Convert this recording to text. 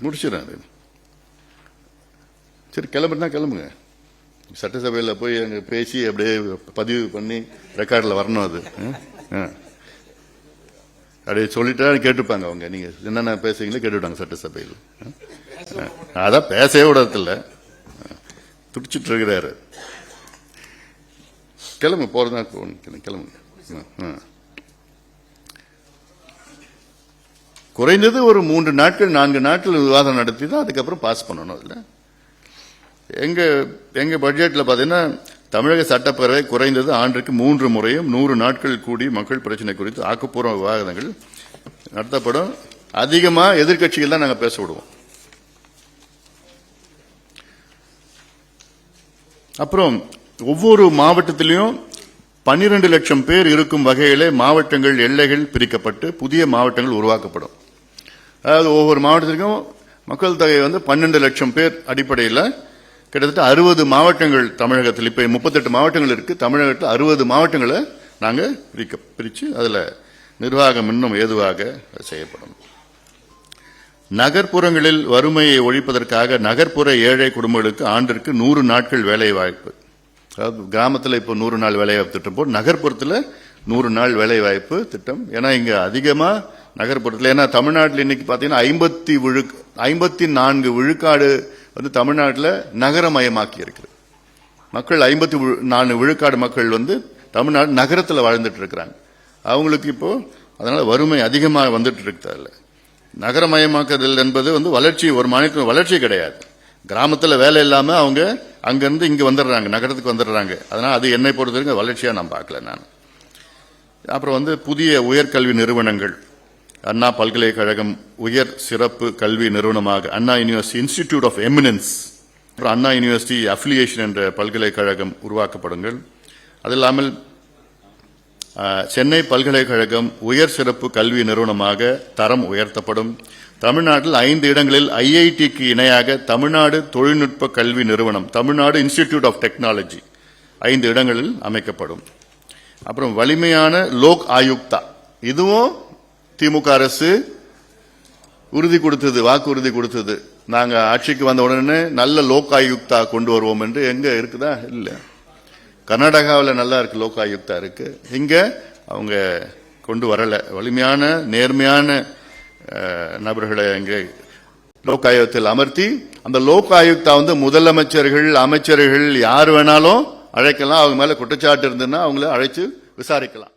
முடிச்சிடறாரு. சரி கிளம்புனா கிளம்புங்க. சட்டசபையில் போய் அங்கே பேசி அப்படியே பதிவு பண்ணி ரெக்கார்டில் வரணும். அது அப்படியே சொல்லிட்டா கேட்டுப்பாங்க அவங்க. நீங்க என்னென்ன பேசுறீங்களோ கேட்டுவிட்டாங்க சட்டசபையில். அதான் பேசவே விடறதில்ல, துடிச்சிட்டு இருக்கிறாரு. கிளம்பு போறதா கிளம்புங்க. குறைந்தது ஒரு 3 நாட்கள் 4 நாட்கள் விவாதம் நடத்தி தான் அதுக்கப்புறம் பாஸ் பண்ணணும். அதுல எங்க பட்ஜெட்ல பாத்தீங்கன்னா தமிழக சட்டப்பேரவை குறைந்தது ஆண்டுக்கு 3 முறையும் 100 நாட்கள் கூடி மக்கள் பிரச்சனை குறித்து ஆக்கப்பூர்வ விவாதங்கள் நடத்தப்படும். அதிகமா எதிர்கட்சிகள் தான் நாங்க பேச விடுவோம். அப்புறம் ஒவ்வொரு மாவட்டத்திலையும் 12 லட்சம் பேர் இருக்கும் வகையிலே மாவட்டங்கள் எல்லைகள் பிரிக்கப்பட்டு புதிய மாவட்டங்கள் உருவாக்கப்படும். அதாவது ஒவ்வொரு மாவட்டத்திற்கும் மக்கள் தொகை 12 லட்சம் பேர் அடிப்படையில் கிட்டத்தட்ட 60 மாவட்டங்கள் தமிழகத்தில். இப்ப 38 மாவட்டங்கள் இருக்கு. தமிழகத்தில் 60 மாவட்டங்களை நாங்க பிரிச்சு அதுல நிர்வாகம் இன்னும் ஏதுவாக செய்யப்படும். நகர்ப்புறங்களில் வறுமையை ஒழிப்பதற்காக நகர்ப்புற ஏழை குடும்பங்களுக்கு ஆண்டிற்கு 100 நாட்கள் வேலை வாய்ப்பு. அதாவது கிராமத்தில் இப்போ 100 நாள் வேலை வாய்ப்பு திட்டம் போட்டு நகர்ப்புறத்தில் 100 நாள் வேலை வாய்ப்பு திட்டம். ஏன்னா இங்க அதிகமா நகர்ப்புறத்தில், ஏன்னா தமிழ்நாட்டில் இன்னைக்கு பாத்தீங்கன்னா 54 விழுக்காடு தமிழ்நாட்டில் நகரமயமாக்கி இருக்கிறது. மக்கள் 54 விழுக்காடு மக்கள் தமிழ்நாடு நகரத்தில் வாழ்ந்துட்டு இருக்கிறாங்க. அவங்களுக்கு இப்போ அதனால வறுமை அதிகமாக வந்துட்டு இருக்கிறது. நகரமயமாக்குதல் என்பது வளர்ச்சி, ஒரு மாநிலத்தின் வளர்ச்சி கிடையாது. கிராமத்தில் வேலை இல்லாம அவங்க அங்கிருந்து இங்க வந்துடுறாங்க, நகரத்துக்கு வந்துடுறாங்க. அதனால அது என்னை பொறுத்தவரைக்கும் வளர்ச்சியா நான் பார்க்கல நான். அப்புறம் புதிய உயர்கல்வி நிறுவனங்கள், அண்ணா பல்கலைக்கழகம் உயர் சிறப்பு கல்வி நிறுவனமாக Anna university institute of eminence, Anna university affiliation என்ற பல்கலைக்கழகம் உருவாக்கப்படுங்கள். அது இல்லாமல் சென்னை பல்கலைக்கழகம் உயர் சிறப்பு கல்வி நிறுவனமாக தரம் உயர்த்தப்படும். தமிழ்நாட்டில் 5 இடங்களில் ஐஐடிக்கு இணையாக தமிழ்நாடு தொழில்நுட்ப கல்வி நிறுவனம், தமிழ்நாடு இன்ஸ்டிடியூட் ஆஃப் டெக்னாலஜி 5 இடங்களில் அமைக்கப்படும். அப்புறம் வலிமையான லோக் ஆயுக்தா, இதுவும் திமுக அரசு உறுதி கொடுத்தது, வாக்குறுதி கொடுத்தது. நாங்க ஆட்சிக்கு வந்த உடனே நல்ல லோக் ஆயுக்தா கொண்டு வருவோம் என்று. எங்க இருக்குதா? இல்ல. கர்நாடகாவில் நல்லா இருக்கு, லோக் ஆயுக்தா இருக்கு. இங்க அவங்க கொண்டு வரல. வலிமையான நேர்மையான நபர்களை இங்கே லோக் ஆயுக்தத்தில் அமர்த்தி, அந்த லோக் ஆயுக்தா முதலமைச்சர்கள் அமைச்சர்கள் யார் வேணாலும் அழைக்கலாம். அவங்க மேல குற்றச்சாட்டு இருந்ததுன்னா அவங்கள அழைச்சு விசாரிக்கலாம்.